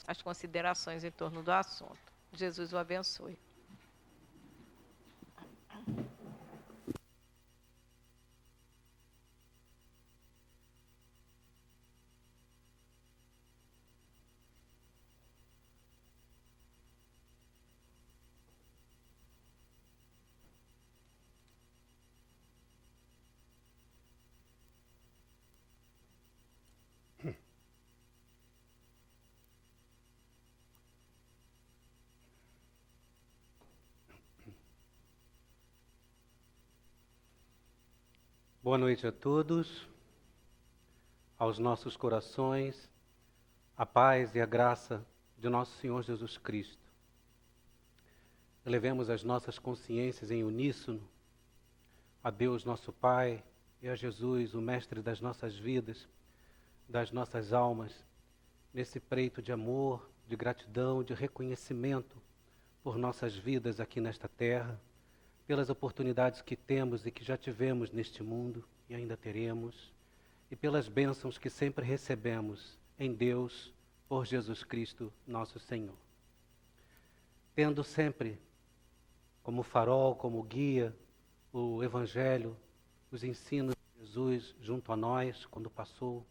as considerações em torno do assunto. Jesus o abençoe. Boa noite a todos, aos nossos corações, a paz e a graça de nosso Senhor Jesus Cristo. Elevemos as nossas consciências em uníssono a Deus nosso Pai e a Jesus, o Mestre das nossas vidas, das nossas almas, nesse preito de amor, de gratidão, de reconhecimento por nossas vidas aqui nesta terra, pelas oportunidades que temos e que já tivemos neste mundo e ainda teremos, e pelas bênçãos que sempre recebemos em Deus, por Jesus Cristo, nosso Senhor. Tendo sempre como farol, como guia, o Evangelho, os ensinos de Jesus junto a nós, quando passou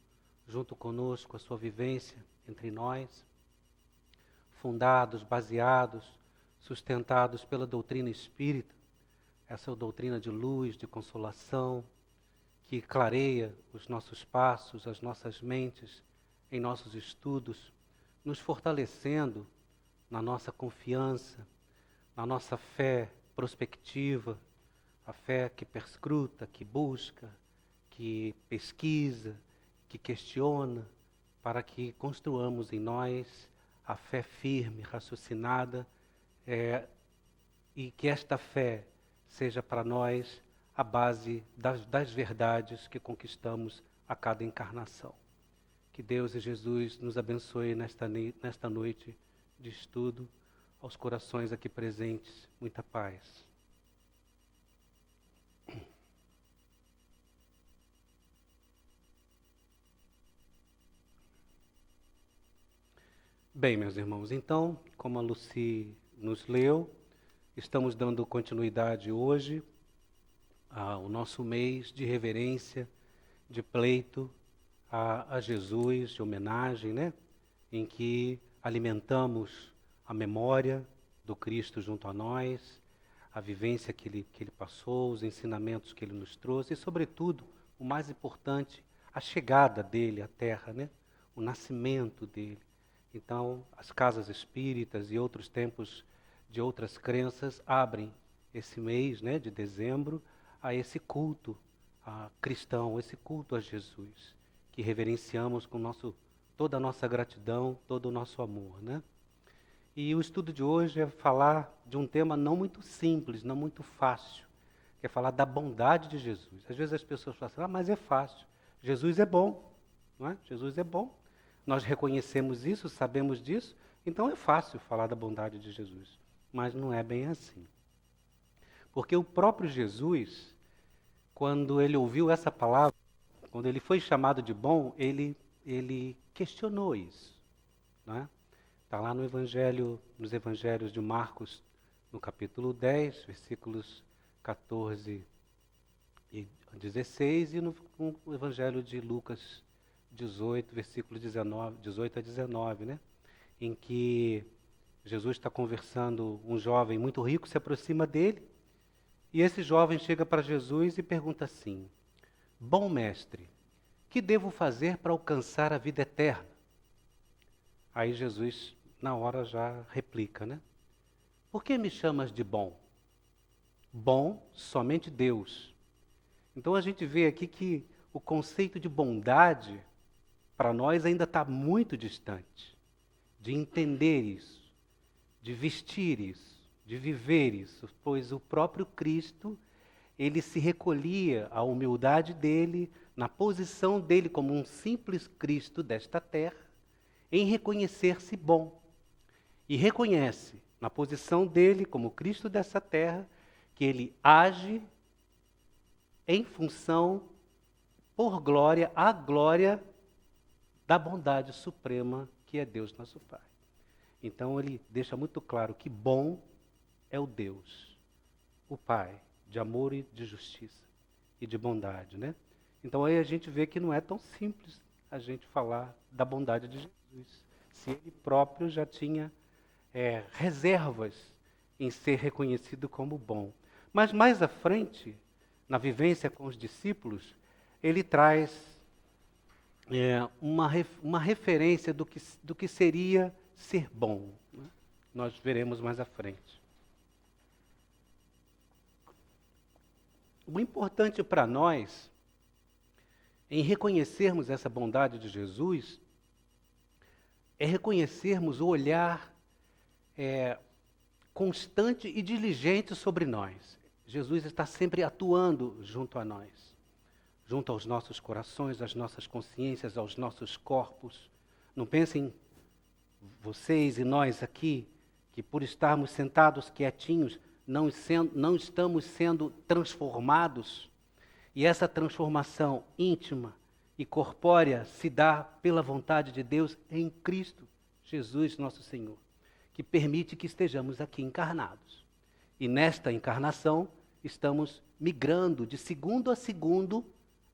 junto conosco a sua vivência entre nós, fundados, baseados, sustentados pela doutrina espírita, essa doutrina de luz, de consolação, que clareia os nossos passos, as nossas mentes, em nossos estudos, nos fortalecendo na nossa confiança, na nossa fé prospectiva, a fé que perscruta, que busca, que pesquisa, que questiona, para que construamos em nós a fé firme, raciocinada, e que esta fé seja para nós a base das verdades que conquistamos a cada encarnação. Que Deus e Jesus nos abençoe nesta noite de estudo, aos corações aqui presentes, muita paz. Bem, meus irmãos, então, como a Lucy nos leu, estamos dando continuidade hoje ao nosso mês de reverência, de pleito a Jesus, de homenagem, né? Em que alimentamos a memória do Cristo junto a nós, a vivência que ele passou, os ensinamentos que ele nos trouxe e, sobretudo, o mais importante, a chegada dele à Terra, né? O nascimento dele. Então, as casas espíritas e outros tempos de outras crenças abrem esse mês, né, de dezembro a esse culto cristão, esse culto a Jesus, que reverenciamos com toda a nossa gratidão, todo o nosso amor, né? E o estudo de hoje é falar de um tema não muito simples, não muito fácil, que é falar da bondade de Jesus. Às vezes as pessoas falam assim, mas é fácil, Jesus é bom, não é? Jesus é bom. Nós reconhecemos isso, sabemos disso, então é fácil falar da bondade de Jesus. Mas não é bem assim. Porque o próprio Jesus, quando ele ouviu essa palavra, quando ele foi chamado de bom, ele questionou isso. Está lá no Evangelho, nos Evangelhos de Marcos, no capítulo 10, versículos 14 e 16, e no Evangelho de Lucas 18, versículo 18 a 19, né? Em que Jesus está conversando, um jovem muito rico se aproxima dele, e esse jovem chega para Jesus e pergunta assim, bom mestre, que devo fazer para alcançar a vida eterna? Aí Jesus, na hora, já replica, né? Por que me chamas de bom? Bom, somente Deus. Então a gente vê aqui que o conceito de bondade, para nós, ainda está muito distante de entender isso, de vestir isso, de viver isso, pois o próprio Cristo, ele se recolhia à humildade dele, na posição dele como um simples Cristo desta terra, em reconhecer-se bom. E reconhece, na posição dele como Cristo dessa terra, que ele age em função, por glória, a glória da bondade suprema que é Deus nosso Pai. Então ele deixa muito claro que bom é o Deus, o Pai, de amor e de justiça e de bondade, né? Então aí a gente vê que não é tão simples a gente falar da bondade de Jesus, se ele próprio já tinha reservas em ser reconhecido como bom. Mas mais à frente, na vivência com os discípulos, ele traz uma referência do que seria ser bom, né? Nós veremos mais à frente. O importante para nós, em reconhecermos essa bondade de Jesus, é reconhecermos o olhar constante e diligente sobre nós. Jesus está sempre atuando junto a nós, junto aos nossos corações, às nossas consciências, aos nossos corpos. Não pensem vocês e nós aqui, que por estarmos sentados quietinhos, não estamos sendo transformados. E essa transformação íntima e corpórea se dá pela vontade de Deus em Cristo Jesus, nosso Senhor, que permite que estejamos aqui encarnados. E nesta encarnação, estamos migrando de segundo a segundo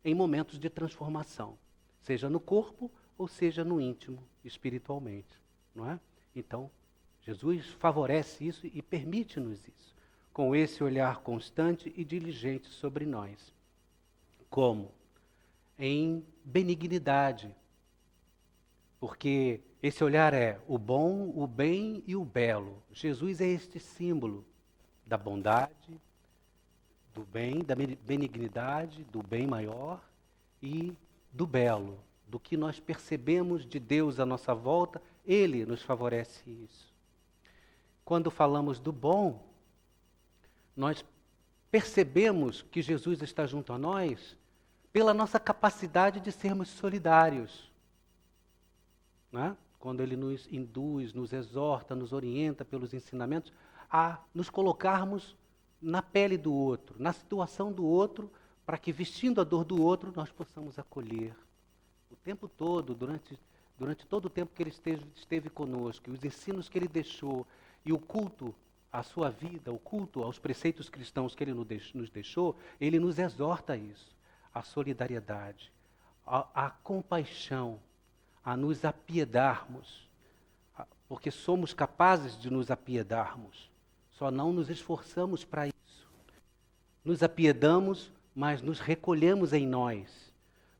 em momentos de transformação, seja no corpo ou seja no íntimo, espiritualmente, não é? Então, Jesus favorece isso e permite-nos isso, com esse olhar constante e diligente sobre nós. Como? Em benignidade. Porque esse olhar é o bom, o bem e o belo. Jesus é este símbolo da bondade, do bem, da benignidade, do bem maior e do belo. Do que nós percebemos de Deus à nossa volta, Ele nos favorece isso. Quando falamos do bom, nós percebemos que Jesus está junto a nós pela nossa capacidade de sermos solidários, né? Quando Ele nos induz, nos exorta, nos orienta pelos ensinamentos a nos colocarmos na pele do outro, na situação do outro, para que, vestindo a dor do outro, nós possamos acolher. O tempo todo, durante todo o tempo que Ele esteve conosco, e os ensinos que Ele deixou, e o culto à sua vida, o culto aos preceitos cristãos que Ele nos deixou, Ele nos exorta a isso, a solidariedade, a compaixão, a nos apiedarmos, porque somos capazes de nos apiedarmos, só não nos esforçamos para isso. Nos apiedamos, mas nos recolhemos em nós,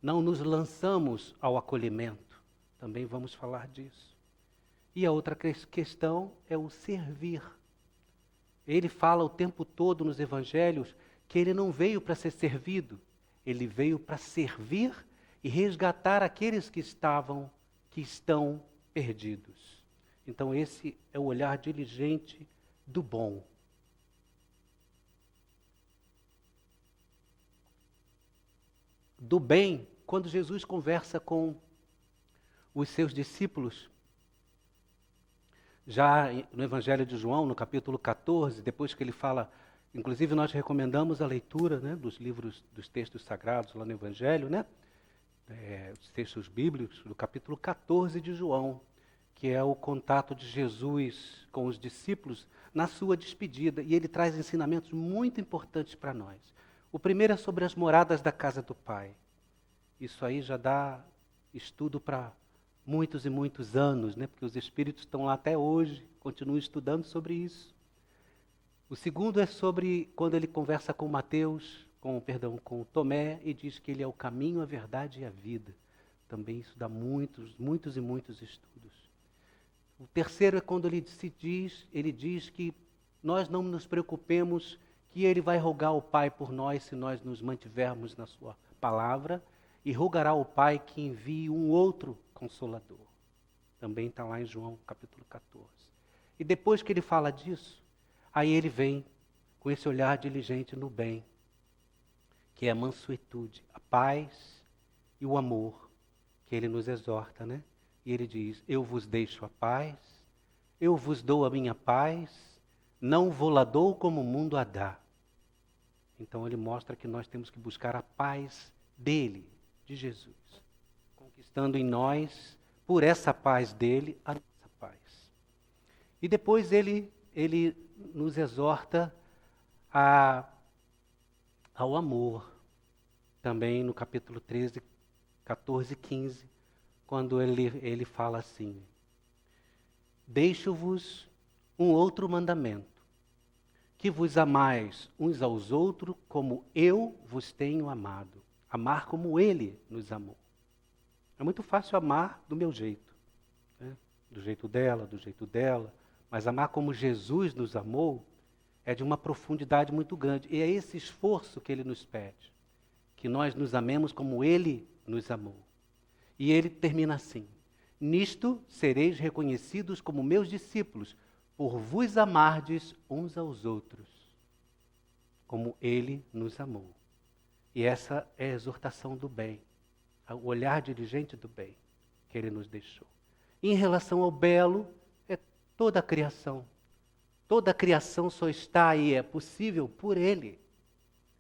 não nos lançamos ao acolhimento. Também vamos falar disso. E a outra questão é o servir. Ele fala o tempo todo nos evangelhos que ele não veio para ser servido, ele veio para servir e resgatar aqueles que estão perdidos. Então esse é o olhar diligente do bom. Do bem, quando Jesus conversa com os seus discípulos, já no Evangelho de João, no capítulo 14, depois que ele fala, inclusive nós recomendamos a leitura, né, dos livros, dos textos sagrados lá no Evangelho, né, os textos bíblicos, do capítulo 14 de João, que é o contato de Jesus com os discípulos na sua despedida, e ele traz ensinamentos muito importantes para nós. O primeiro é sobre as moradas da casa do Pai. Isso aí já dá estudo para muitos e muitos anos, né? Porque os espíritos estão lá até hoje, continuam estudando sobre isso. O segundo é sobre quando ele conversa com com Tomé, e diz que ele é o caminho, a verdade e a vida. Também isso dá muitos e muitos estudos. O terceiro é quando ele diz que nós não nos preocupemos, que ele vai rogar ao Pai por nós se nós nos mantivermos na sua palavra, e rogará ao Pai que envie um outro Consolador. Também está lá em João capítulo 14. E depois que ele fala disso, aí ele vem com esse olhar diligente no bem, que é a mansuetude, a paz e o amor, que ele nos exorta, né? E ele diz, eu vos deixo a paz, eu vos dou a minha paz, não vou-la dou como o mundo a dá. Então ele mostra que nós temos que buscar a paz dele, de Jesus, conquistando em nós, por essa paz dele, a nossa paz. E depois ele nos exorta ao amor, também no capítulo 13, 14 e 15, quando ele fala assim: deixo-vos um outro mandamento, que vos amais uns aos outros como eu vos tenho amado. Amar como ele nos amou. É muito fácil amar do meu jeito, né? Do jeito dela, mas amar como Jesus nos amou é de uma profundidade muito grande. E é esse esforço que ele nos pede, que nós nos amemos como ele nos amou. E ele termina assim: nisto sereis reconhecidos como meus discípulos, por vos amardes uns aos outros, como ele nos amou. E essa é a exortação do bem, o olhar dirigente do bem que ele nos deixou. E em relação ao belo, é toda a criação. Toda a criação só está aí, é possível por ele.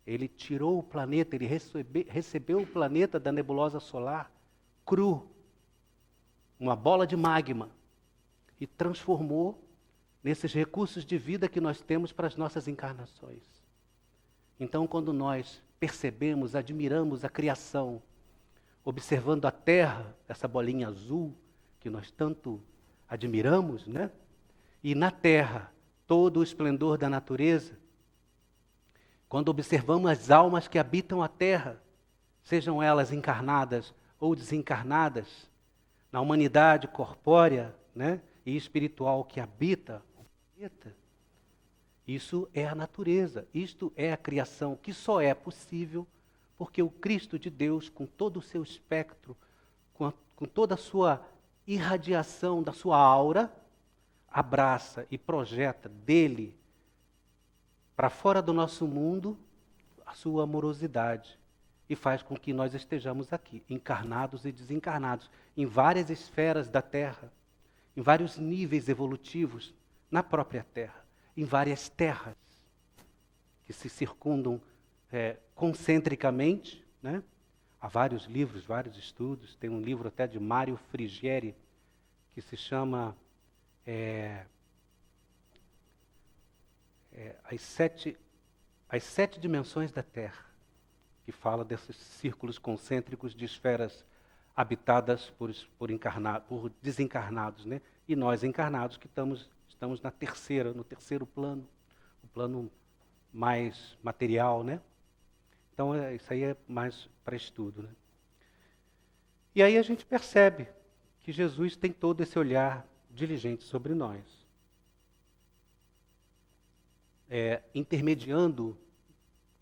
Ele tirou o planeta, ele recebeu o planeta da nebulosa solar cru, uma bola de magma, e transformou nesses recursos de vida que nós temos para as nossas encarnações. Então, quando nós percebemos, admiramos a criação, observando a Terra, essa bolinha azul que nós tanto admiramos, né? E na Terra, todo o esplendor da natureza, quando observamos as almas que habitam a Terra, sejam elas encarnadas ou desencarnadas, na humanidade corpórea, né, e espiritual que habita o planeta, isso é a natureza, isto é a criação, que só é possível porque o Cristo de Deus, com todo o seu espectro, com toda a sua irradiação da sua aura, abraça e projeta dele para fora do nosso mundo a sua amorosidade e faz com que nós estejamos aqui, encarnados e desencarnados, em várias esferas da Terra, em vários níveis evolutivos na própria Terra, em várias terras que se circundam concentricamente, né? Há vários livros, vários estudos. Tem um livro até de Mário Frigieri que se chama As Sete Dimensões da Terra, que fala desses círculos concêntricos de esferas habitadas por desencarnados, né? E nós encarnados que estamos no terceiro plano, o plano mais material, né? Então, isso aí é mais para estudo, né? E aí a gente percebe que Jesus tem todo esse olhar diligente sobre nós, intermediando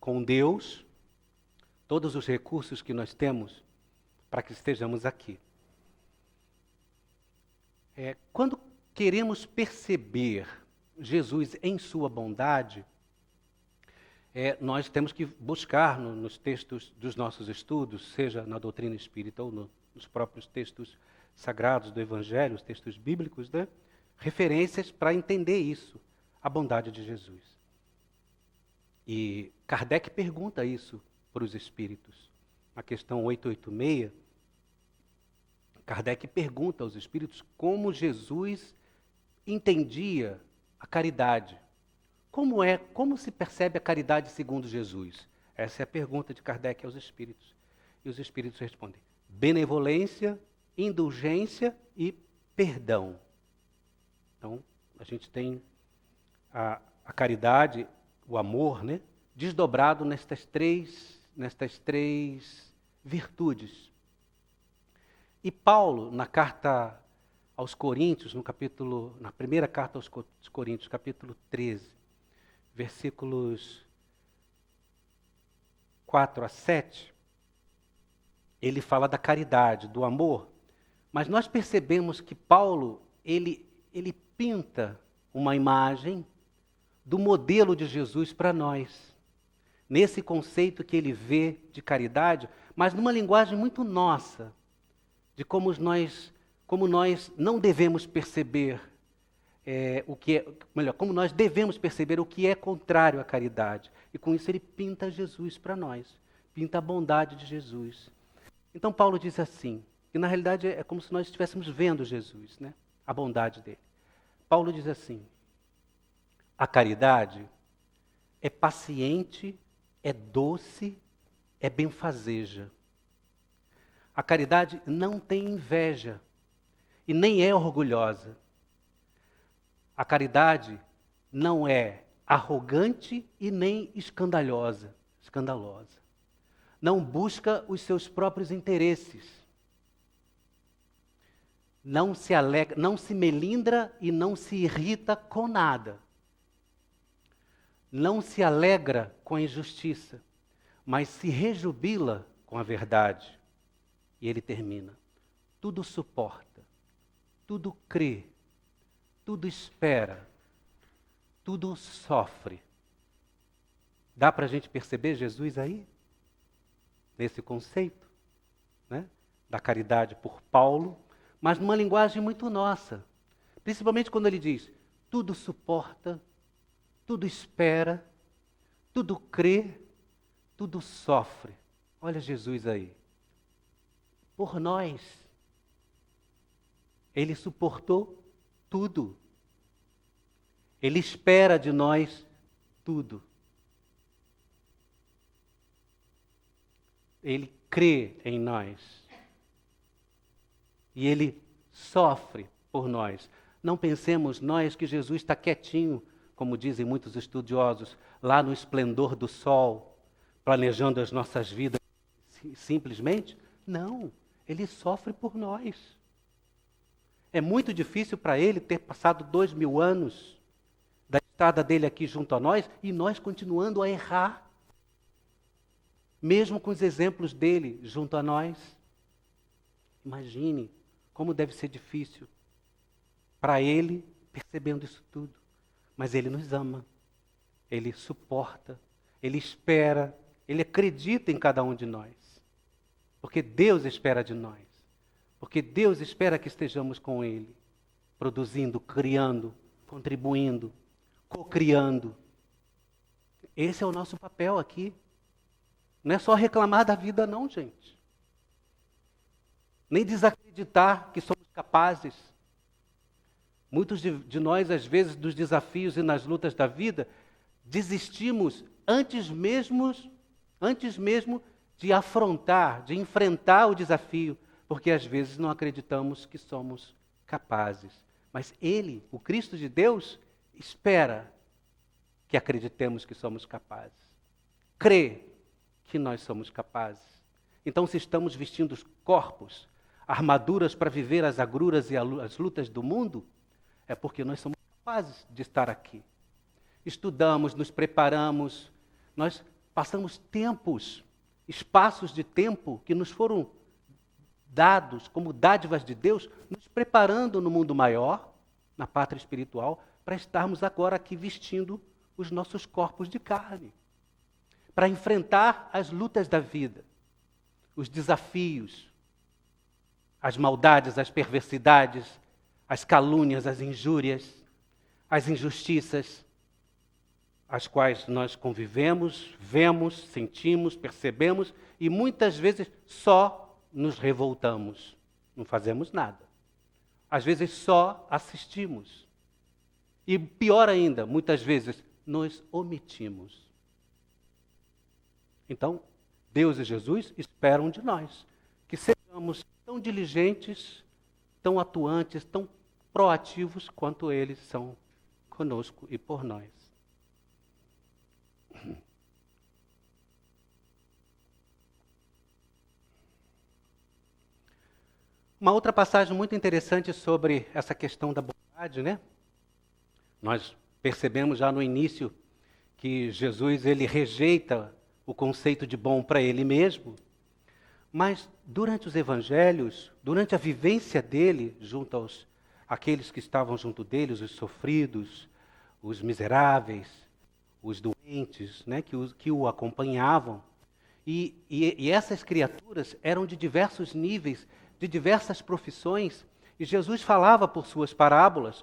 com Deus todos os recursos que nós temos para que estejamos aqui. Quando queremos perceber Jesus em sua bondade, nós temos que buscar nos textos dos nossos estudos, seja na doutrina espírita ou nos próprios textos sagrados do Evangelho, os textos bíblicos, né? Referências para entender isso, a bondade de Jesus. E Kardec pergunta isso para os espíritos. Na questão 886, Kardec pergunta aos espíritos como Jesus entendia a caridade. Como se percebe a caridade segundo Jesus? Essa é a pergunta de Kardec aos espíritos. E os espíritos respondem: benevolência, indulgência e perdão. Então, a gente tem a caridade, o amor, né, desdobrado nestas três virtudes. E Paulo, na carta aos Coríntios, na primeira carta aos Coríntios, capítulo 13, versículos 4 a 7, ele fala da caridade, do amor, mas nós percebemos que Paulo, ele pinta uma imagem do modelo de Jesus para nós, nesse conceito que ele vê de caridade, mas numa linguagem muito nossa, de como nós não devemos perceber como nós devemos perceber o que é contrário à caridade. E com isso ele pinta Jesus para nós, pinta a bondade de Jesus. Então Paulo diz assim, que na realidade é como se nós estivéssemos vendo Jesus, né? A bondade dele. Paulo diz assim: a caridade é paciente, é doce, é benfazeja. A caridade não tem inveja e nem é orgulhosa. A caridade não é arrogante e nem escandalosa. Não busca os seus próprios interesses. Não se alegra, não se melindra e não se irrita com nada. Não se alegra com a injustiça, mas se rejubila com a verdade. E ele termina: tudo suporta, tudo crê, tudo espera, tudo sofre. Dá para a gente perceber Jesus aí? Nesse conceito, né? Da caridade por Paulo, mas numa linguagem muito nossa. Principalmente quando ele diz: tudo suporta, tudo espera, tudo crê, tudo sofre. Olha Jesus aí. Por nós, ele suportou tudo. Ele espera de nós tudo. Ele crê em nós. E ele sofre por nós. Não pensemos nós que Jesus está quietinho, como dizem muitos estudiosos, lá no esplendor do sol, planejando as nossas vidas simplesmente. Não, ele sofre por nós. É muito difícil para ele ter passado 2000 anos da estada dele aqui junto a nós e nós continuando a errar. Mesmo com os exemplos dele junto a nós. Imagine como deve ser difícil para ele percebendo isso tudo. Mas ele nos ama, ele suporta, ele espera, ele acredita em cada um de nós. Porque Deus espera de nós. Porque Deus espera que estejamos com ele, produzindo, criando, contribuindo, co-criando. Esse é o nosso papel aqui. Não é só reclamar da vida não, gente. Nem desacreditar que somos capazes. Muitos de nós, às vezes, dos desafios e nas lutas da vida, desistimos antes mesmo de afrontar, de enfrentar o desafio, porque às vezes não acreditamos que somos capazes. Mas Ele, o Cristo de Deus, espera que acreditemos que somos capazes. Crê que nós somos capazes. Então, se estamos vestindo os corpos, armaduras para viver as agruras e as lutas do mundo, é porque nós somos capazes de estar aqui. Estudamos, nos preparamos, nós passamos tempos, espaços de tempo que nos foram dados como dádivas de Deus, nos preparando no mundo maior, na pátria espiritual, para estarmos agora aqui vestindo os nossos corpos de carne. Para enfrentar as lutas da vida, os desafios, as maldades, as perversidades, as calúnias, as injúrias, as injustiças, as quais nós convivemos, vemos, sentimos, percebemos e muitas vezes só nos revoltamos, não fazemos nada. Às vezes só assistimos. E pior ainda, muitas vezes nos omitimos. Então, Deus e Jesus esperam de nós que sejamos tão diligentes, tão atuantes, tão proativos quanto eles são conosco e por nós. Uma outra passagem muito interessante sobre essa questão da bondade, né? Nós percebemos já no início que Jesus ele rejeita o conceito de bom para ele mesmo, mas durante os evangelhos, durante a vivência dele junto àqueles que estavam junto deles, os sofridos, os miseráveis, os doentes, né, que o acompanhavam, e essas criaturas eram de diversos níveis, de diversas profissões, e Jesus falava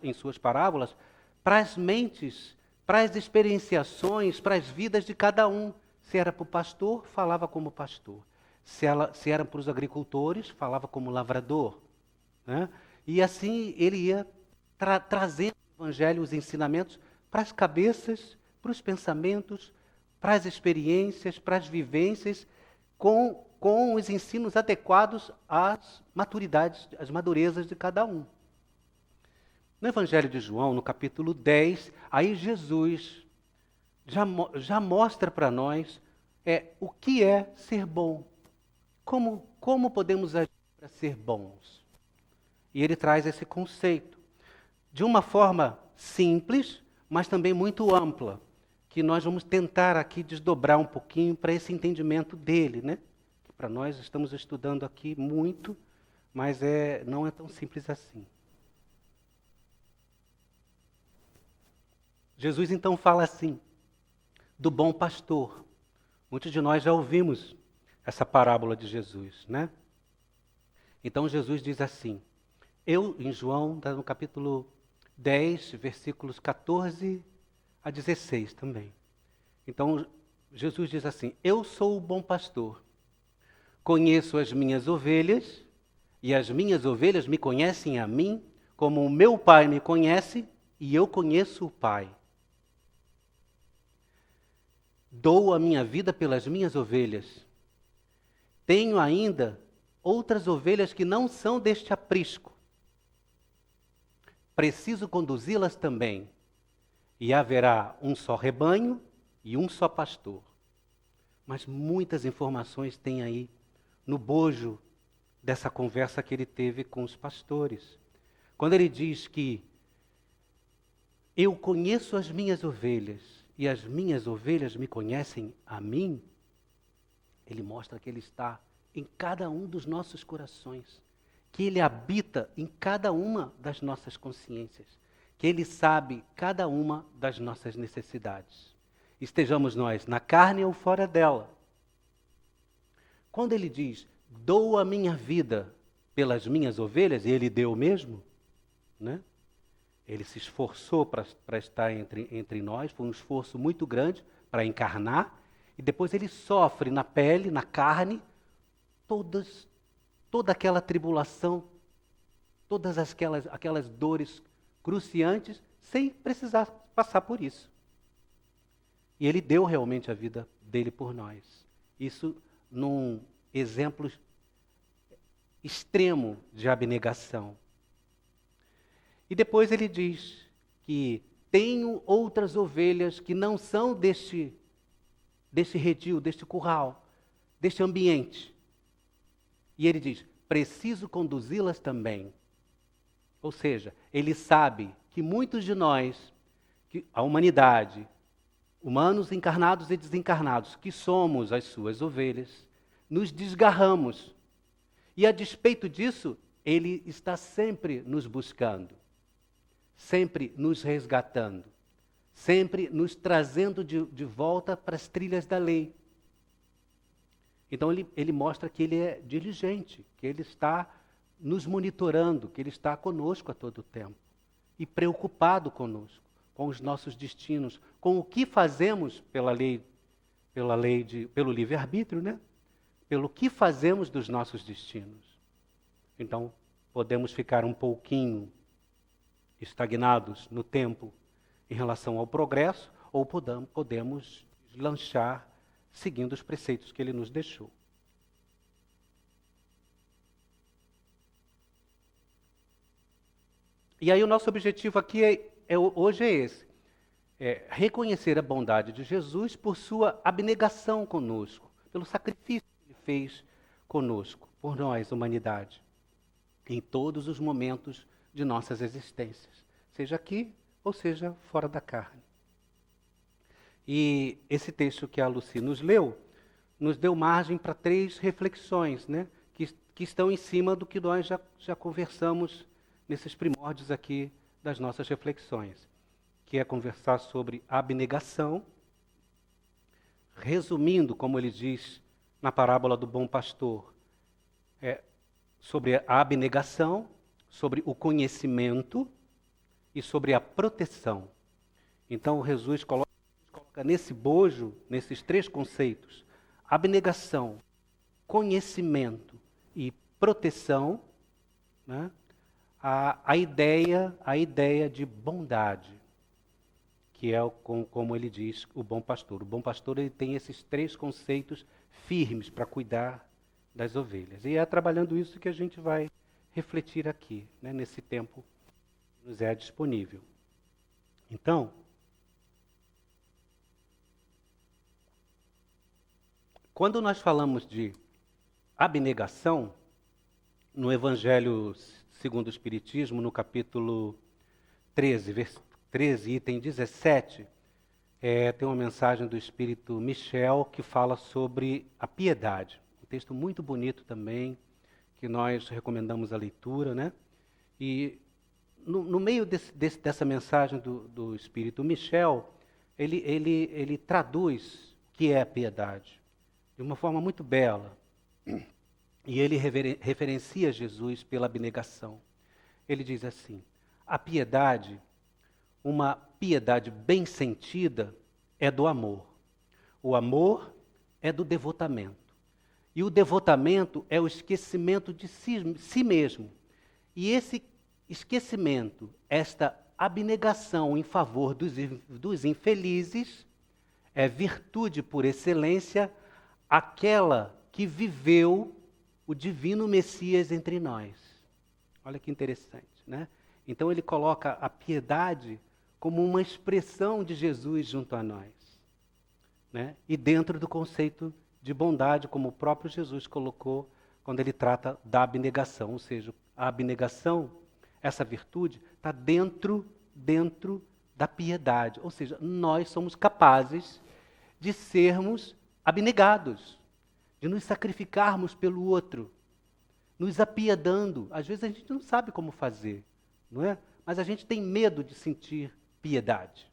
em suas parábolas, para as mentes, para as experienciações, para as vidas de cada um. Se era para o pastor, falava como pastor. Se era para os agricultores, falava como lavrador, né? E assim ele ia trazendo o evangelho, os ensinamentos para as cabeças, para os pensamentos, para as experiências, para as vivências, com os ensinos adequados às maturidades, às madurezas de cada um. No Evangelho de João, no capítulo 10, aí Jesus já mostra para nós o que é ser bom. Como podemos agir para ser bons? E ele traz esse conceito de uma forma simples, mas também muito ampla, que nós vamos tentar aqui desdobrar um pouquinho para esse entendimento dele, né? Para nós estamos estudando aqui muito, mas não é tão simples assim. Jesus então fala assim, do bom pastor. Muitos de nós já ouvimos essa parábola de Jesus, né? Então Jesus diz assim, em João, no capítulo 10, versículos 14 a 16 também. Então Jesus diz assim, eu sou o bom pastor, conheço as minhas ovelhas, e as minhas ovelhas me conhecem a mim, como o meu Pai me conhece, e eu conheço o Pai. Dou a minha vida pelas minhas ovelhas. Tenho ainda outras ovelhas que não são deste aprisco. Preciso conduzi-las também. E haverá um só rebanho e um só pastor. Mas muitas informações tem aí no bojo dessa conversa que ele teve com os pastores. Quando ele diz que eu conheço as minhas ovelhas e as minhas ovelhas me conhecem a mim, ele mostra que ele está em cada um dos nossos corações, que ele habita em cada uma das nossas consciências, que ele sabe cada uma das nossas necessidades. Estejamos nós na carne ou fora dela. Quando ele diz, dou a minha vida pelas minhas ovelhas, e ele deu mesmo, né? Ele se esforçou para estar entre nós, foi um esforço muito grande para encarnar, e depois ele sofre na pele, na carne, toda aquela tribulação, todas aquelas dores cruciantes, sem precisar passar por isso. E ele deu realmente a vida dele por nós. Isso num exemplo extremo de abnegação. E depois ele diz que tenho outras ovelhas que não são deste redil, deste curral, deste ambiente. E ele diz, preciso conduzi-las também. Ou seja, ele sabe que muitos de nós, que a humanidade, humanos encarnados e desencarnados, que somos as suas ovelhas, nos desgarramos. E a despeito disso, ele está sempre nos buscando, sempre nos resgatando, sempre nos trazendo de volta para as trilhas da lei. Então ele mostra que ele é diligente, que ele está nos monitorando, que ele está conosco a todo tempo e preocupado conosco, com os nossos destinos, com o que fazemos pelo livre-arbítrio, né? Pelo que fazemos dos nossos destinos. Então, podemos ficar um pouquinho estagnados no tempo em relação ao progresso, ou podemos deslanchar seguindo os preceitos que ele nos deixou. E aí o nosso objetivo aqui hoje é esse. Reconhecer a bondade de Jesus por sua abnegação conosco, pelo sacrifício que ele fez conosco, por nós, humanidade, em todos os momentos de nossas existências, seja aqui ou seja fora da carne. E esse texto que a Lucy nos leu, nos deu margem para 3 reflexões, né, que estão em cima do que nós já conversamos nesses primórdios aqui das nossas reflexões, que é conversar sobre abnegação, resumindo, como ele diz na parábola do bom pastor, sobre a abnegação, sobre o conhecimento e sobre a proteção. Então, Jesus coloca nesse bojo, nesses 3 conceitos, abnegação, conhecimento e proteção, né, a ideia de bondade, que é, como ele diz, o bom pastor. O bom pastor, ele tem esses 3 conceitos firmes para cuidar das ovelhas. E é trabalhando isso que a gente vai refletir aqui, né, nesse tempo que nos é disponível. Então, quando nós falamos de abnegação, no Evangelho segundo o Espiritismo, no capítulo 13, item 17, tem uma mensagem do Espírito Michel que fala sobre a piedade. Um texto muito bonito também, que nós recomendamos a leitura, né? E no meio dessa mensagem do Espírito Michel, ele traduz o que é a piedade de uma forma muito bela. E ele referencia Jesus pela abnegação. Ele diz assim: a piedade, uma piedade bem sentida, é do amor. O amor é do devotamento. E o devotamento é o esquecimento de si mesmo. E esse esquecimento, esta abnegação em favor dos infelizes, é virtude por excelência, aquela que viveu o divino Messias entre nós. Olha que interessante, né? Então ele coloca a piedade como uma expressão de Jesus junto a nós, né? E dentro do conceito de bondade, como o próprio Jesus colocou quando ele trata da abnegação. Ou seja, a abnegação, essa virtude, está dentro da piedade. Ou seja, nós somos capazes de sermos abnegados, de nos sacrificarmos pelo outro, nos apiedando. Às vezes a gente não sabe como fazer, não é? Mas a gente tem medo de sentir piedade,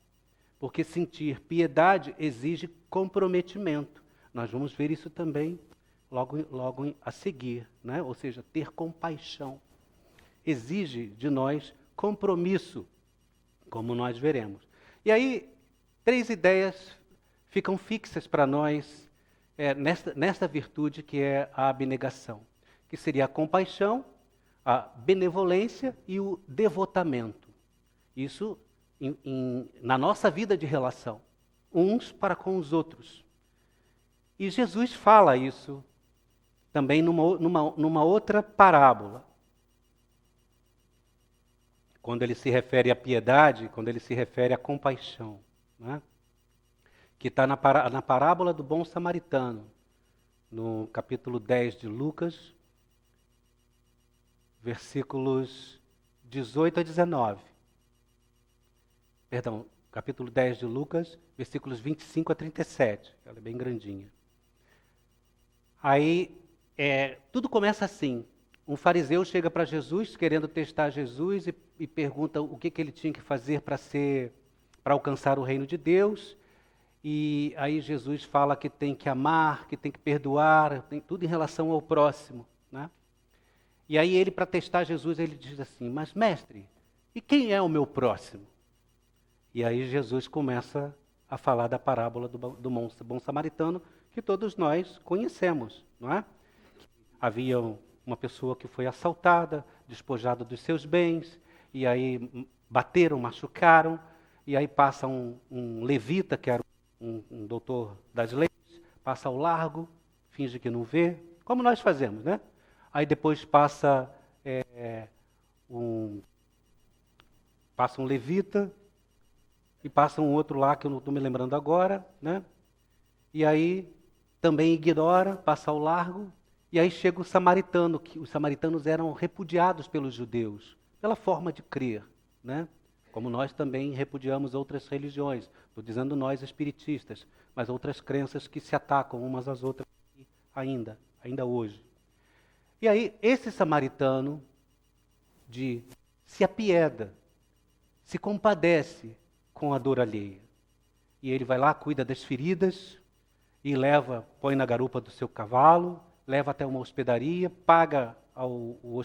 porque sentir piedade exige comprometimento. Nós vamos ver isso também logo a seguir, né? Ou seja, ter compaixão exige de nós compromisso, como nós veremos. E aí, 3 ideias ficam fixas para nós nesta virtude que é a abnegação, que seria a compaixão, a benevolência e o devotamento. Isso na nossa vida de relação, uns para com os outros. E Jesus fala isso também numa outra parábola. Quando ele se refere à piedade, quando ele se refere à compaixão, né? Que está na parábola do bom samaritano, no capítulo 10 de Lucas, versículos 18 a 19. Perdão, capítulo 10 de Lucas, versículos 25 a 37. Ela é bem grandinha. Aí, tudo começa assim. Um fariseu chega para Jesus, querendo testar Jesus, e pergunta o que ele tinha que fazer para alcançar o reino de Deus. E aí Jesus fala que tem que amar, que tem que perdoar, tem tudo em relação ao próximo, né? E aí ele, para testar Jesus, ele diz assim: mas mestre, e quem é o meu próximo? E aí Jesus começa a falar da parábola do bom samaritano, que todos nós conhecemos, não é? Havia uma pessoa que foi assaltada, despojada dos seus bens, e aí bateram, machucaram, e aí passa um levita, que era um doutor das leis, passa ao largo, finge que não vê, como nós fazemos, né? Aí depois passa um levita, e passa um outro lá, que eu não estou me lembrando agora, né? E aí também ignora, passa ao largo, e aí chega o samaritano, que os samaritanos eram repudiados pelos judeus, pela forma de crer, né? Como nós também repudiamos outras religiões, estou dizendo nós espiritistas, mas outras crenças que se atacam umas às outras ainda hoje. E aí esse samaritano se apieda, se compadece com a dor alheia. E ele vai lá, cuida das feridas, e põe na garupa do seu cavalo, leva até uma hospedaria, paga o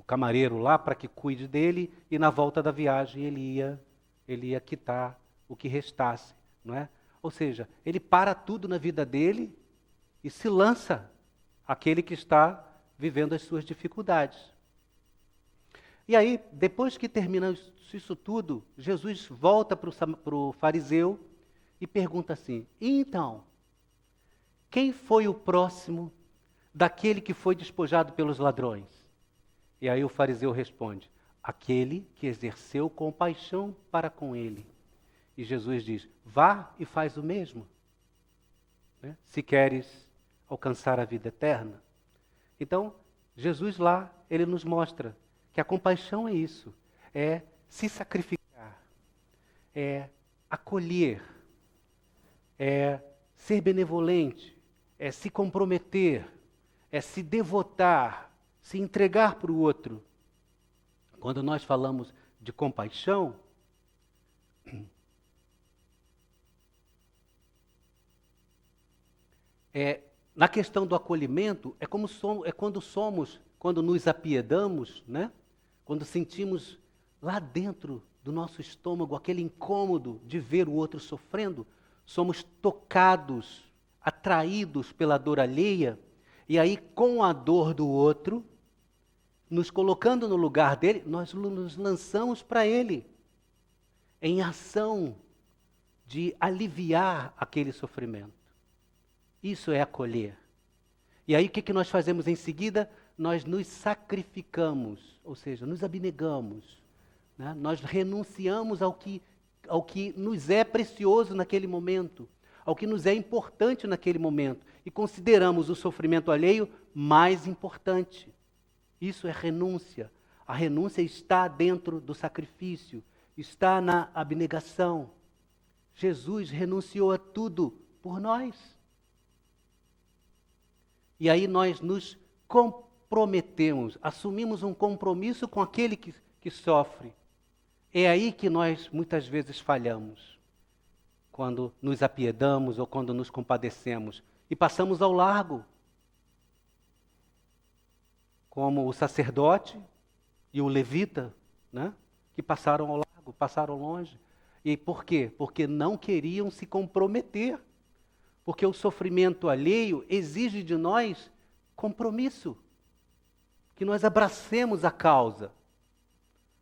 camareiro lá para que cuide dele, e na volta da viagem ele ia quitar o que restasse, não é? Ou seja, ele para tudo na vida dele e se lança àquele que está vivendo as suas dificuldades. E aí, depois que termina isso tudo, Jesus volta para o fariseu e pergunta assim: e então, quem foi o próximo daquele que foi despojado pelos ladrões? E aí o fariseu responde: aquele que exerceu compaixão para com ele. E Jesus diz: vá e faz o mesmo, né? Se queres alcançar a vida eterna. Então, Jesus lá, ele nos mostra que a compaixão é isso, é se sacrificar, é acolher, é ser benevolente, é se comprometer, é se devotar, se entregar para o outro. Quando nós falamos de compaixão, na questão do acolhimento, quando nos apiedamos, né? Quando sentimos lá dentro do nosso estômago aquele incômodo de ver o outro sofrendo, somos tocados, atraídos pela dor alheia, e aí com a dor do outro, nos colocando no lugar dele, nós nos lançamos para ele, em ação de aliviar aquele sofrimento. Isso é acolher. E aí o que nós fazemos em seguida? Nós nos sacrificamos, ou seja, nos abnegamos, né? Nós renunciamos ao que nos é precioso naquele momento, ao que nos é importante naquele momento, e consideramos o sofrimento alheio mais importante. Isso é renúncia. A renúncia está dentro do sacrifício, está na abnegação. Jesus renunciou a tudo por nós. E aí nós nos comprometemos, assumimos um compromisso com aquele que sofre. É aí que nós muitas vezes falhamos, quando nos apiedamos ou quando nos compadecemos e passamos ao largo. Como o sacerdote e o levita, né, que passaram ao largo, passaram longe. E por quê? Porque não queriam se comprometer. Porque o sofrimento alheio exige de nós compromisso. Que nós abracemos a causa.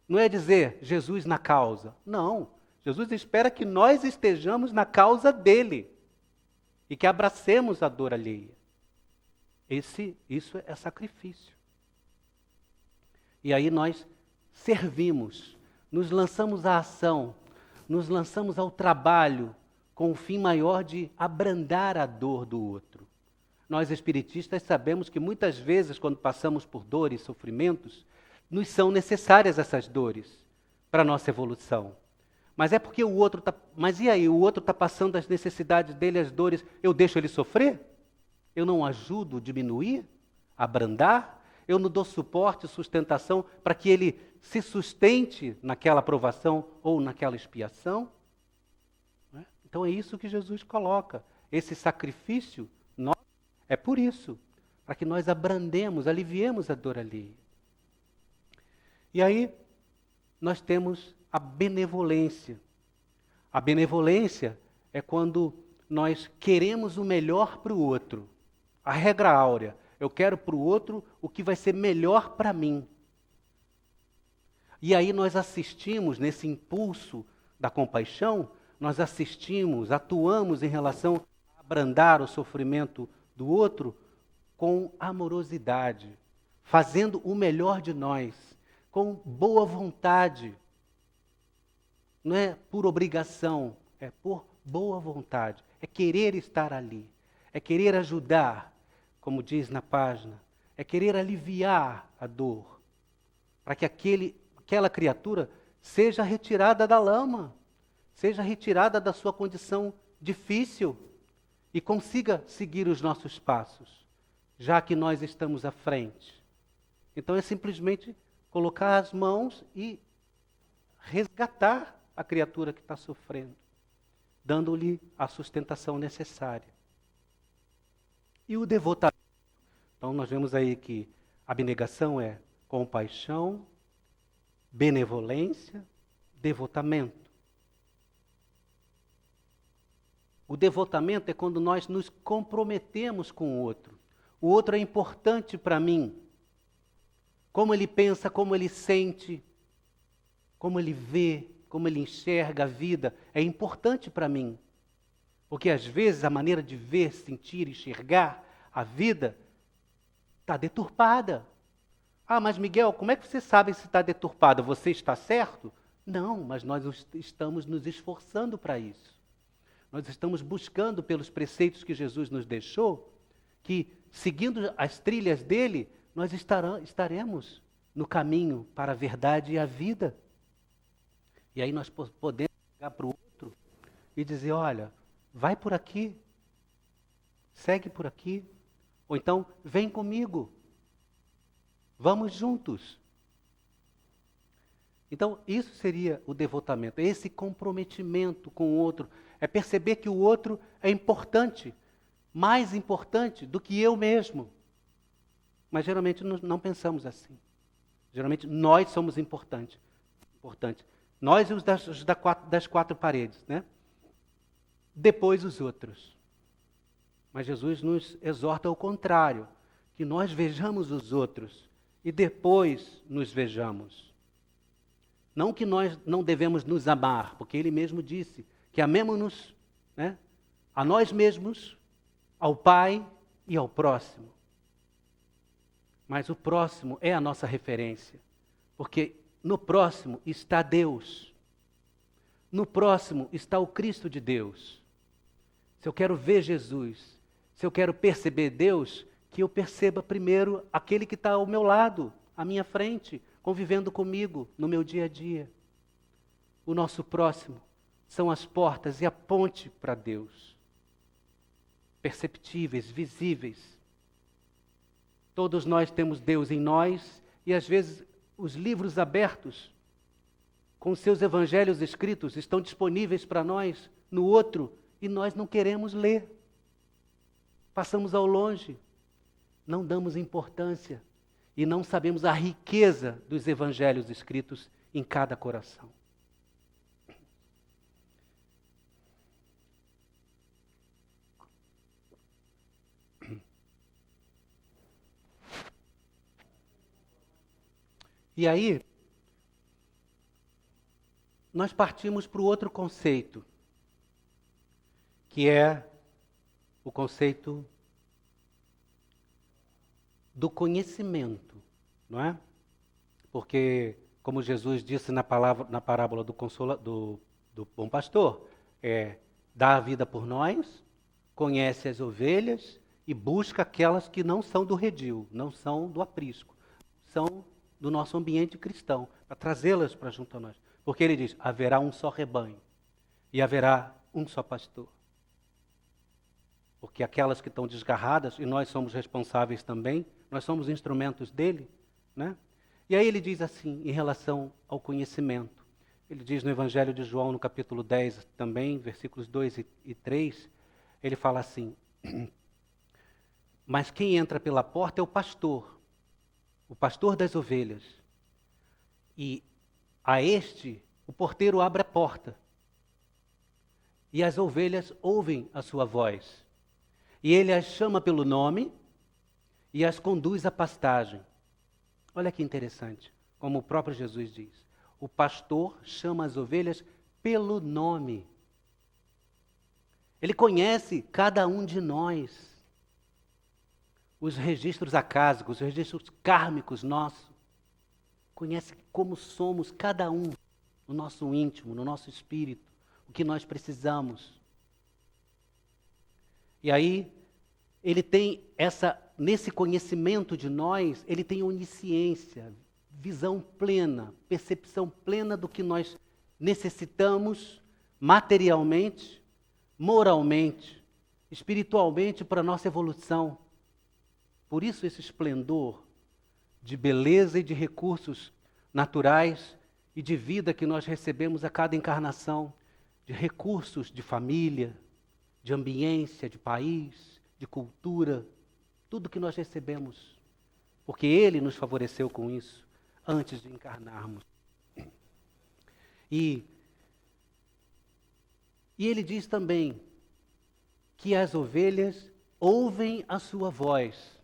Não é dizer Jesus na causa. Não. Jesus espera que nós estejamos na causa dele. E que abracemos a dor alheia. Isso é sacrifício. E aí nós servimos, nos lançamos à ação, nos lançamos ao trabalho, com o fim maior de abrandar a dor do outro. Nós espiritistas sabemos que muitas vezes, quando passamos por dores, sofrimentos, nos são necessárias essas dores para a nossa evolução. Mas é porque o outro está... Mas e aí, o outro está passando as necessidades dele, as dores, eu deixo ele sofrer? Eu não ajudo a diminuir, a abrandar? Eu não dou suporte, sustentação para que ele se sustente naquela provação ou naquela expiação? Então é isso que Jesus coloca. Esse sacrifício é por isso, para que nós abrandemos, aliviemos a dor alheia. E aí nós temos a benevolência. A benevolência é quando nós queremos o melhor para o outro. A regra áurea. Eu quero para o outro o que vai ser melhor para mim. E aí nós assistimos nesse impulso da compaixão, nós assistimos, atuamos em relação a abrandar o sofrimento do outro com amorosidade, fazendo o melhor de nós, com boa vontade. Não é por obrigação, é por boa vontade. É querer estar ali, é querer ajudar, como diz na página, é querer aliviar a dor, para que aquela criatura seja retirada da lama, seja retirada da sua condição difícil e consiga seguir os nossos passos, já que nós estamos à frente. Então é simplesmente colocar as mãos e resgatar a criatura que está sofrendo, dando-lhe a sustentação necessária. E o devotamento. Então nós vemos aí que a abnegação é compaixão, benevolência, devotamento. O devotamento é quando nós nos comprometemos com o outro. O outro é importante para mim. Como ele pensa, como ele sente, como ele vê, como ele enxerga a vida, é importante para mim. Porque às vezes a maneira de ver, sentir, enxergar a vida está deturpada. Ah, mas Miguel, como é que você sabe se está deturpada? Você está certo? Não, mas nós estamos nos esforçando para isso. Nós estamos buscando pelos preceitos que Jesus nos deixou, que seguindo as trilhas dele, nós estaremos no caminho para a verdade e a vida. E aí nós podemos chegar para o outro e dizer, olha, vai por aqui, segue por aqui, ou então vem comigo, vamos juntos. Então isso seria o devotamento, esse comprometimento com o outro, é perceber que o outro é importante, mais importante do que eu mesmo. Mas geralmente não pensamos assim. Geralmente nós somos importantes. Nós e os das quatro paredes, né? Depois os outros. Mas Jesus nos exorta ao contrário, que nós vejamos os outros e depois nos vejamos. Não que nós não devemos nos amar, porque ele mesmo disse que amemos-nos, né, a nós mesmos, ao Pai e ao próximo. Mas o próximo é a nossa referência, porque no próximo está Deus. No próximo está o Cristo de Deus. Se eu quero ver Jesus, se eu quero perceber Deus, que eu perceba primeiro aquele que está ao meu lado, à minha frente, convivendo comigo no meu dia a dia. O nosso próximo são as portas e a ponte para Deus. Perceptíveis, visíveis. Todos nós temos Deus em nós e às vezes os livros abertos, com seus evangelhos escritos, estão disponíveis para nós no outro e nós não queremos ler. Passamos ao longe, não damos importância e não sabemos a riqueza dos evangelhos escritos em cada coração. E aí, nós partimos para o outro conceito, que é o conceito do conhecimento, não é? Porque, como Jesus disse na parábola do bom pastor, dá a vida por nós, conhece as ovelhas e busca aquelas que não são do redil, não são do aprisco, são do nosso ambiente cristão, para trazê-las para junto a nós. Porque ele diz, haverá um só rebanho e haverá um só pastor. Porque aquelas que estão desgarradas, e nós somos responsáveis também, nós somos instrumentos dele, né? E aí ele diz assim, em relação ao conhecimento. Ele diz no Evangelho de João, no capítulo 10 também, versículos 2 e 3, ele fala assim, mas quem entra pela porta é o pastor das ovelhas. E a este, o porteiro abre a porta. E as ovelhas ouvem a sua voz. E ele as chama pelo nome e as conduz à pastagem. Olha que interessante, como o próprio Jesus diz. O pastor chama as ovelhas pelo nome. Ele conhece cada um de nós. Os registros acásicos, os registros kármicos nossos. Conhece como somos cada um, no nosso íntimo, no nosso espírito, o que nós precisamos. E aí, ele tem nesse conhecimento de nós, ele tem onisciência, visão plena, percepção plena do que nós necessitamos materialmente, moralmente, espiritualmente para a nossa evolução. Por isso esse esplendor de beleza e de recursos naturais e de vida que nós recebemos a cada encarnação, de recursos de família, de ambiência, de país, de cultura, tudo que nós recebemos, porque Ele nos favoreceu com isso antes de encarnarmos. E Ele diz também que as ovelhas ouvem a sua voz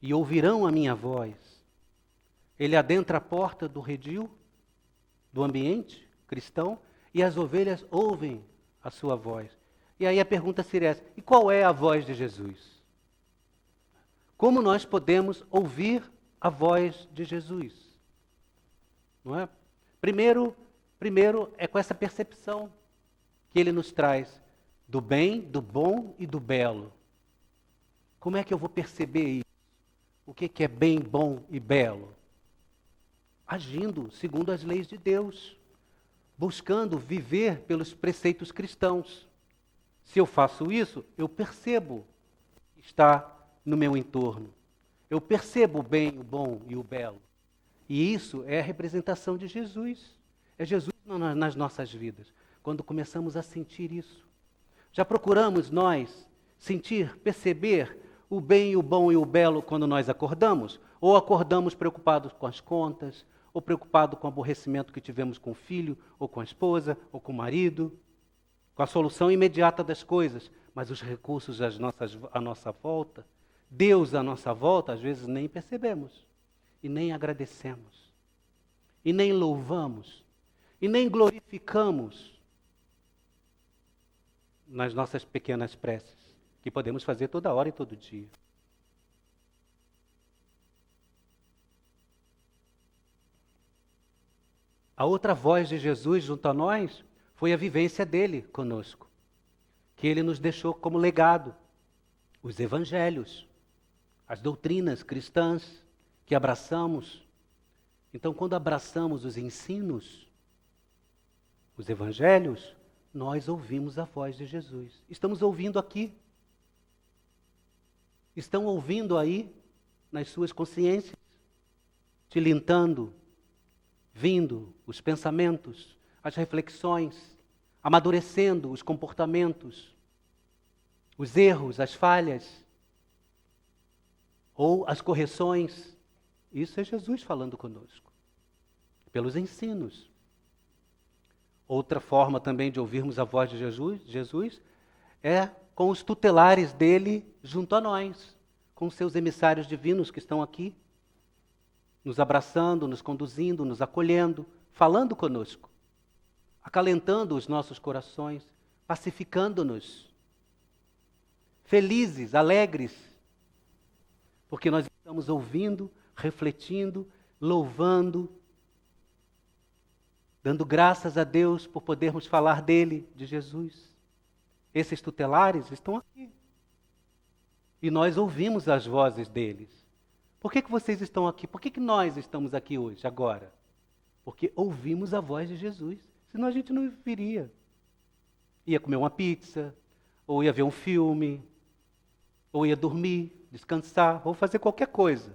e ouvirão a minha voz. Ele adentra a porta do redil, do ambiente cristão, e as ovelhas ouvem a sua voz. E aí a pergunta seria essa: e qual é a voz de Jesus? Como nós podemos ouvir a voz de Jesus? Não é? Primeiro é com essa percepção que ele nos traz do bem, do bom e do belo. Como é que eu vou perceber isso? O que é bem, bom e belo? Agindo segundo as leis de Deus, buscando viver pelos preceitos cristãos. Se eu faço isso, eu percebo que está no meu entorno. Eu percebo o bem, o bom e o belo. E isso é a representação de Jesus. É Jesus nas nossas vidas, quando começamos a sentir isso. Já procuramos nós sentir, perceber o bem, o bom e o belo quando nós acordamos? Ou acordamos preocupados com as contas, ou preocupados com o aborrecimento que tivemos com o filho, ou com a esposa, ou com o marido, com a solução imediata das coisas, mas os recursos à nossa volta, Deus à nossa volta, às vezes nem percebemos, e nem agradecemos, e nem louvamos, e nem glorificamos nas nossas pequenas preces, que podemos fazer toda hora e todo dia. A outra voz de Jesus junto a nós foi a vivência dele conosco, que ele nos deixou como legado, os evangelhos, as doutrinas cristãs que abraçamos. Então, quando abraçamos os ensinos, os evangelhos, nós ouvimos a voz de Jesus. Estamos ouvindo aqui. Estão ouvindo aí, nas suas consciências, tilintando, vindo os pensamentos, as reflexões, amadurecendo os comportamentos, os erros, as falhas, ou as correções. Isso é Jesus falando conosco, pelos ensinos. Outra forma também de ouvirmos a voz de Jesus é com os tutelares dele junto a nós, com seus emissários divinos que estão aqui, nos abraçando, nos conduzindo, nos acolhendo, falando conosco, acalentando os nossos corações, pacificando-nos, felizes, alegres, porque nós estamos ouvindo, refletindo, louvando, dando graças a Deus por podermos falar dele, de Jesus. Esses tutelares estão aqui. E nós ouvimos as vozes deles. Por que vocês estão aqui? Por que nós estamos aqui hoje, agora? Porque ouvimos a voz de Jesus. Senão a gente não viria. Ia comer uma pizza, ou ia ver um filme, ou ia dormir, descansar, ou fazer qualquer coisa.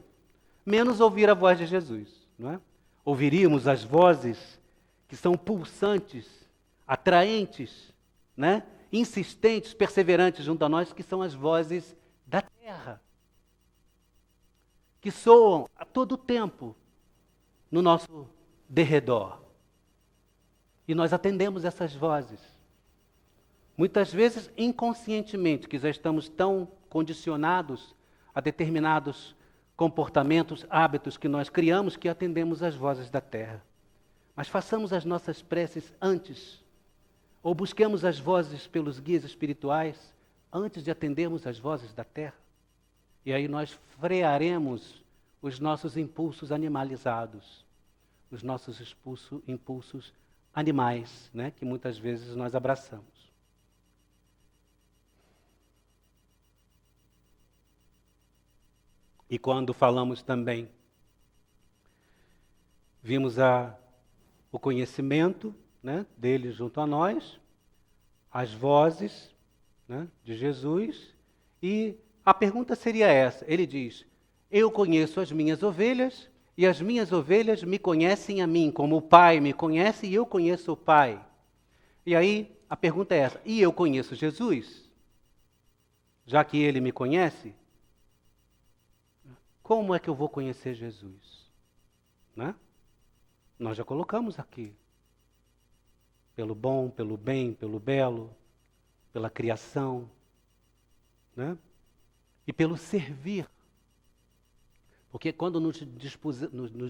Menos ouvir a voz de Jesus, não é? Ouviríamos as vozes que são pulsantes, atraentes, né? Insistentes, perseverantes junto a nós, que são as vozes da terra, que soam a todo tempo no nosso derredor. E nós atendemos essas vozes. Muitas vezes inconscientemente, que já estamos tão condicionados a determinados comportamentos, hábitos que nós criamos, que atendemos às vozes da terra. Mas façamos as nossas preces antes, ou busquemos as vozes pelos guias espirituais, antes de atendermos às vozes da terra. E aí nós frearemos os nossos impulsos animalizados, os nossos impulsos animais, né, que muitas vezes nós abraçamos. E quando falamos também, vimos o conhecimento, né, dele junto a nós, as vozes, né, de Jesus, e a pergunta seria essa. Ele diz: eu conheço as minhas ovelhas e as minhas ovelhas me conhecem a mim, como o Pai me conhece e eu conheço o Pai. E aí a pergunta é essa: e eu conheço Jesus? Já que ele me conhece, como é que eu vou conhecer Jesus? Né? Nós já colocamos aqui. Pelo bom, pelo bem, pelo belo. pela criação, né? E pelo servir. Porque quando nos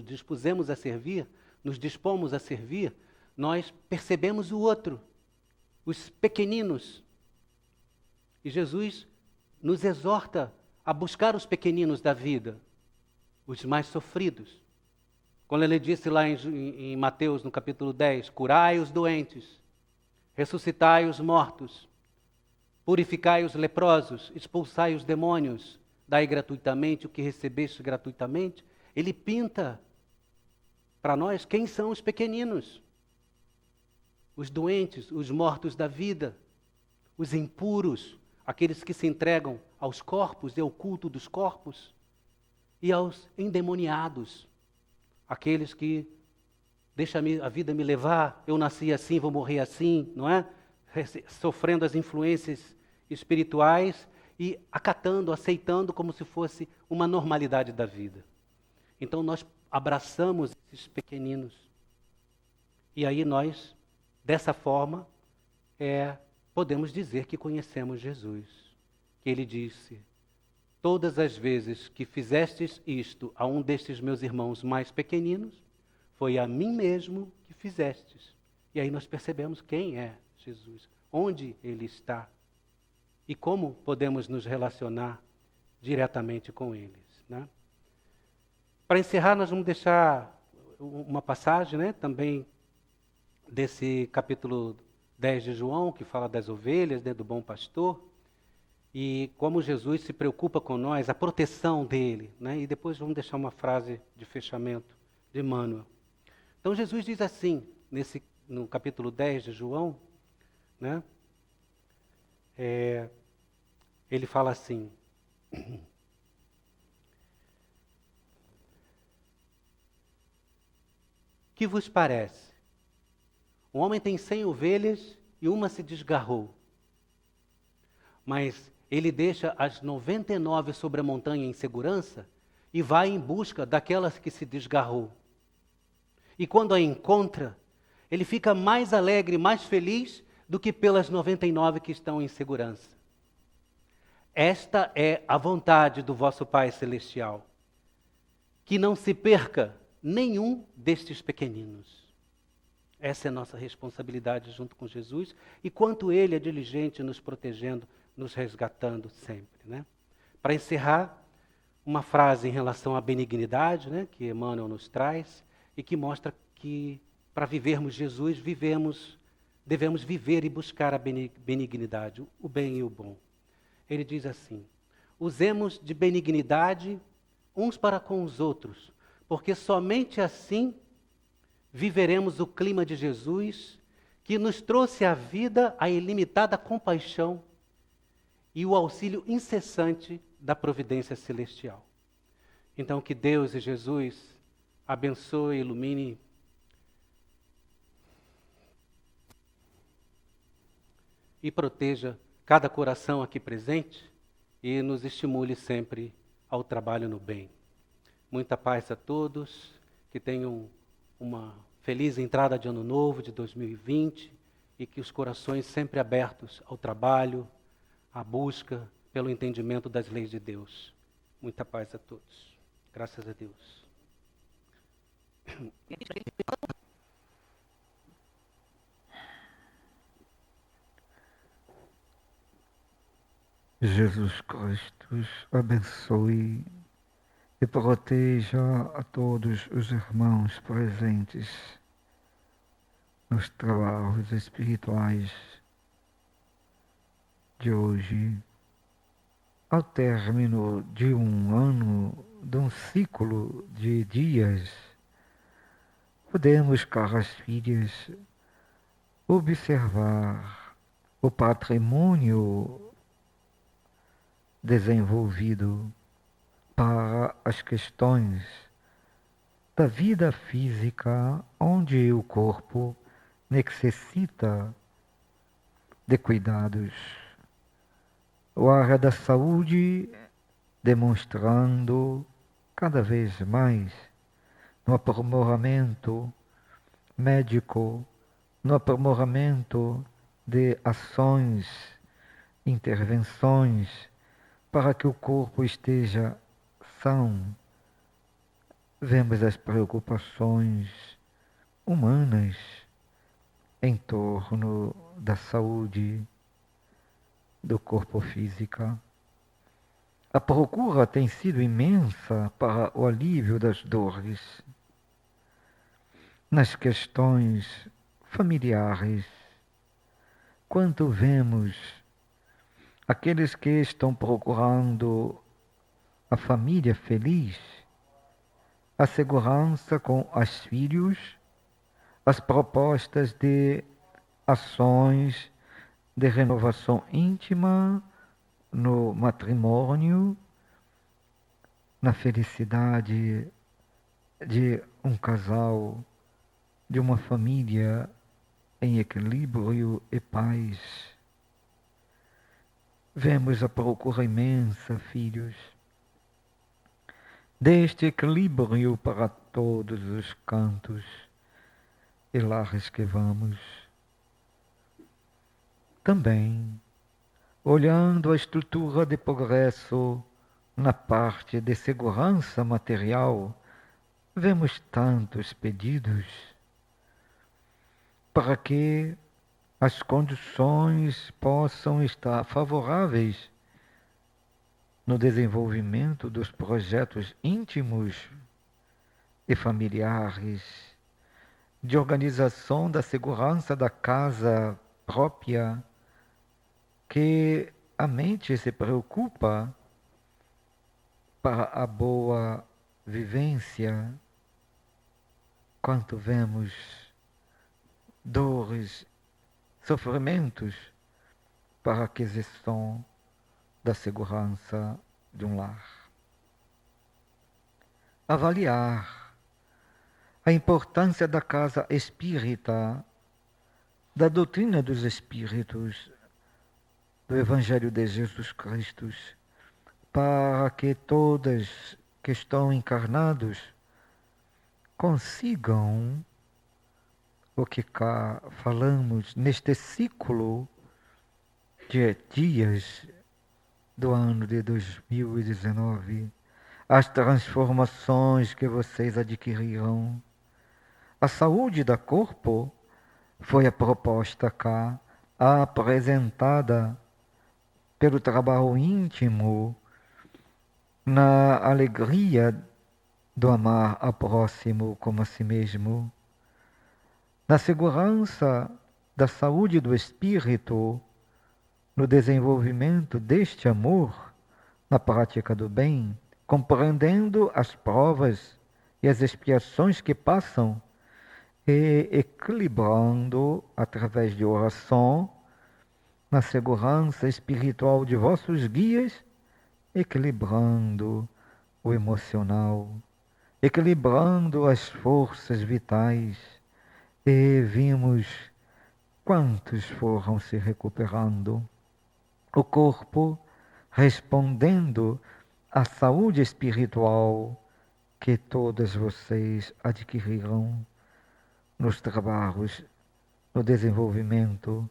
dispusemos a servir, nos dispomos a servir, nós percebemos o outro, os pequeninos. E Jesus nos exorta a buscar os pequeninos da vida, os mais sofridos. Quando ele disse lá em Mateus, no capítulo 10, curai os doentes, ressuscitai os mortos, purificai os leprosos, expulsai os demônios, dai gratuitamente o que recebeste gratuitamente. Ele pinta para nós quem são os pequeninos, os doentes, os mortos da vida, os impuros, aqueles que se entregam aos corpos e ao culto dos corpos, e aos endemoniados, aqueles que deixa a vida me levar, eu nasci assim, vou morrer assim, não é? Sofrendo as influências espirituais e acatando, aceitando como se fosse uma normalidade da vida. Então nós abraçamos esses pequeninos. E aí nós, dessa forma, podemos dizer que conhecemos Jesus. Que ele disse, todas as vezes que fizestes isto a um destes meus irmãos mais pequeninos, foi a mim mesmo que fizestes. E aí nós percebemos quem é Jesus, onde ele está e como podemos nos relacionar diretamente com eles, né? Para encerrar, nós vamos deixar uma passagem, né, também desse capítulo 10 de João, que fala das ovelhas, né, do bom pastor, e como Jesus se preocupa com nós, a proteção dele, né? E depois vamos deixar uma frase de fechamento de Emmanuel. Então Jesus diz assim, no capítulo 10 de João, né? Ele fala assim, que vos parece? Um homem tem 100 ovelhas e uma se desgarrou. Mas ele deixa as 99 sobre a montanha em segurança e vai em busca daquelas que se desgarrou. E quando a encontra, ele fica mais alegre, mais feliz do que pelas 99 que estão em segurança. Esta é a vontade do vosso Pai Celestial, que não se perca nenhum destes pequeninos. Essa é a nossa responsabilidade junto com Jesus e quanto Ele é diligente nos protegendo, nos resgatando sempre, né? Para encerrar, uma frase em relação à benignidade, né, que Emmanuel nos traz e que mostra que para vivermos Jesus, devemos viver e buscar a benignidade, o bem e o bom. Ele diz assim, usemos de benignidade uns para com os outros, porque somente assim viveremos o clima de Jesus, que nos trouxe à vida a ilimitada compaixão e o auxílio incessante da providência celestial. Então que Deus e Jesus abençoe e ilumine e proteja cada coração aqui presente e nos estimule sempre ao trabalho no bem. Muita paz a todos, que tenham uma feliz entrada de ano novo, de 2020, e que os corações sempre abertos ao trabalho, à busca pelo entendimento das leis de Deus. Muita paz a todos. Graças a Deus. Jesus Cristo os abençoe e proteja a todos os irmãos presentes nos trabalhos espirituais de hoje, ao término de um ano, de um ciclo de dias, podemos, caras filhas, observar o patrimônio desenvolvido para as questões da vida física, onde o corpo necessita de cuidados. A área da saúde demonstrando cada vez mais no aprimoramento médico, no aprimoramento de ações intervenções para que o corpo esteja são. Vemos as preocupações humanas em torno da saúde do corpo físico. A procura tem sido imensa para o alívio das dores nas questões familiares. Quanto vemos aqueles que estão procurando a família feliz, a segurança com os filhos, as propostas de ações de renovação íntima no matrimônio, na felicidade de um casal, de uma família em equilíbrio e paz. Vemos a procura imensa, filhos, deste equilíbrio para todos os cantos e lares que vamos. Também, olhando a estrutura de progresso na parte de segurança material, vemos tantos pedidos para que as condições possam estar favoráveis no desenvolvimento dos projetos íntimos e familiares, de organização da segurança da casa própria, que a mente se preocupa para a boa vivência. Quanto vemos dores, sofrimentos para a aquisição da segurança de um lar. Avaliar a importância da casa espírita, da doutrina dos espíritos, do Evangelho de Jesus Cristo, para que todos que estão encarnados consigam o que cá falamos neste ciclo de dias do ano de 2019, as transformações que vocês adquiriram. A saúde do corpo foi a proposta cá, apresentada pelo trabalho íntimo, na alegria do amar ao próximo como a si mesmo, na segurança da saúde do espírito, no desenvolvimento deste amor, na prática do bem, compreendendo as provas e as expiações que passam e equilibrando, através de oração, na segurança espiritual de vossos guias, equilibrando o emocional, equilibrando as forças vitais, e vimos quantos foram se recuperando. O corpo respondendo à saúde espiritual que todas vocês adquiriram nos trabalhos, no desenvolvimento,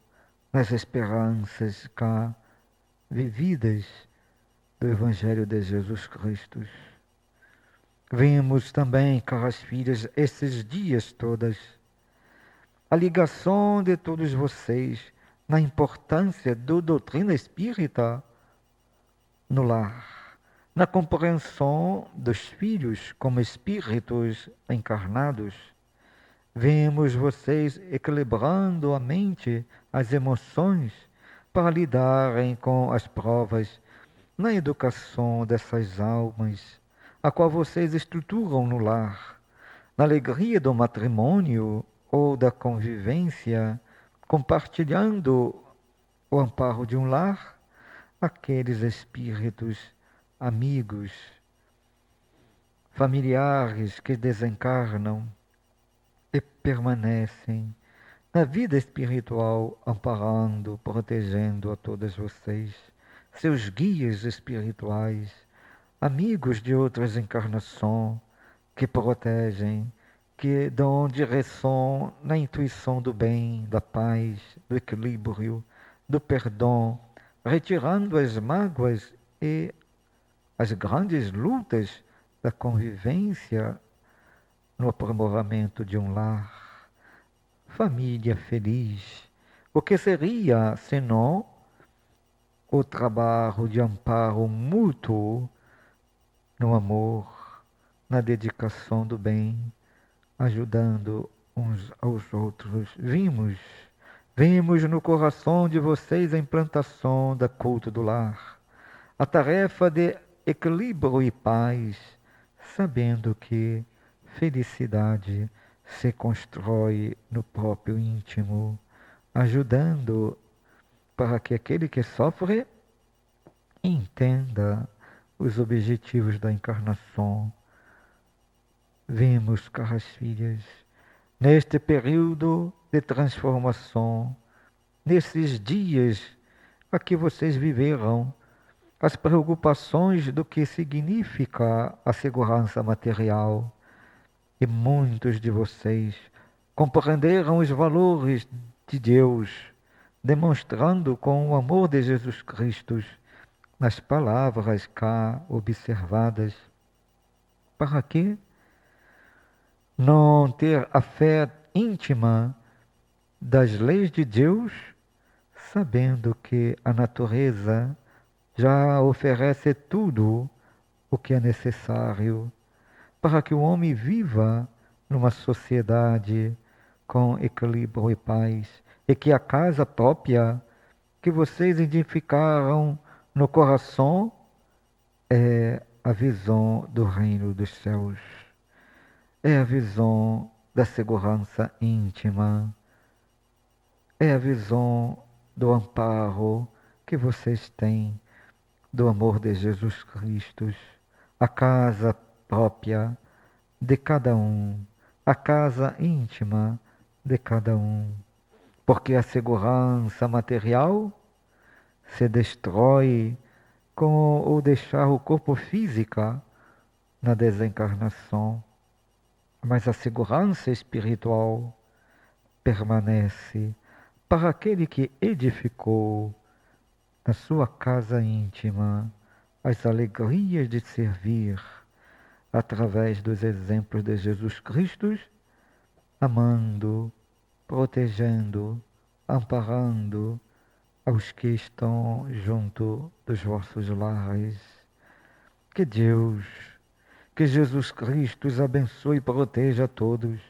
nas esperanças cá vividas do Evangelho de Jesus Cristo. Vimos também, caras filhas, esses dias todas, a ligação de todos vocês na importância da doutrina espírita no lar, na compreensão dos filhos como espíritos encarnados. Vemos vocês equilibrando a mente, as emoções, para lidarem com as provas na educação dessas almas, a qual vocês estruturam no lar, na alegria do matrimônio ou da convivência, compartilhando o amparo de um lar, aqueles espíritos amigos, familiares que desencarnam e permanecem na vida espiritual, amparando, protegendo a todas vocês, seus guias espirituais, amigos de outras encarnações, que protegem, que dão direção na intuição do bem, da paz, do equilíbrio, do perdão, retirando as mágoas e as grandes lutas da convivência no aprimoramento de um lar, família feliz. O que seria, senão, o trabalho de amparo mútuo no amor, na dedicação do bem, ajudando uns aos outros. Vimos no coração de vocês a implantação da culto do lar, a tarefa de equilíbrio e paz, sabendo que felicidade se constrói no próprio íntimo, ajudando para que aquele que sofre entenda os objetivos da encarnação. Vimos, caras filhas, neste período de transformação, nesses dias a que vocês viveram, as preocupações do que significa a segurança material. E muitos de vocês compreenderam os valores de Deus, demonstrando com o amor de Jesus Cristo nas palavras cá observadas. Para quê? Não ter a fé íntima das leis de Deus, sabendo que a natureza já oferece tudo o que é necessário para que o homem viva numa sociedade com equilíbrio e paz, e que a casa própria que vocês identificaram no coração é a visão do reino dos céus, é a visão da segurança íntima, é a visão do amparo que vocês têm do amor de Jesus Cristo, a casa própria de cada um, a casa íntima de cada um. Porque a segurança material se destrói com o deixar o corpo físico na desencarnação, mas a segurança espiritual permanece para aquele que edificou na sua casa íntima as alegrias de servir através dos exemplos de Jesus Cristo, amando, protegendo, amparando aos que estão junto dos vossos lares. Que Deus, que Jesus Cristo os abençoe e proteja a todos.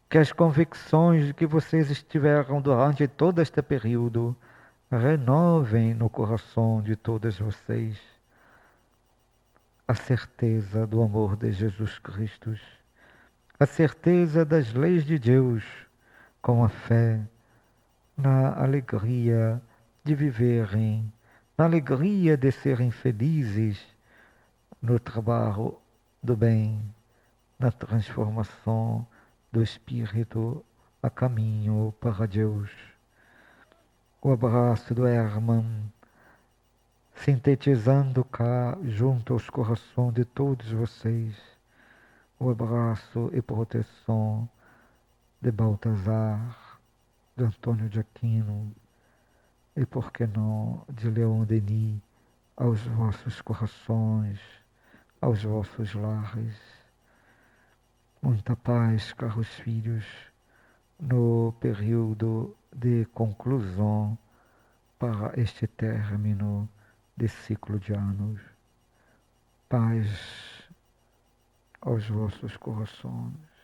Que as convicções que vocês estiveram durante todo este período renovem no coração de todos vocês a certeza do amor de Jesus Cristo, a certeza das leis de Deus, com a fé, na alegria de viverem, na alegria de serem felizes no trabalho do bem, na transformação do espírito a caminho para Deus. O abraço do Hermann, sintetizando cá junto aos corações de todos vocês, o abraço e proteção de Baltazar, de Antônio de Aquino e, por que não, de Leon Denis, aos vossos corações, aos vossos lares. Muita paz, caros filhos, no período de conclusão para este término de ciclo de anos. Paz aos vossos corações.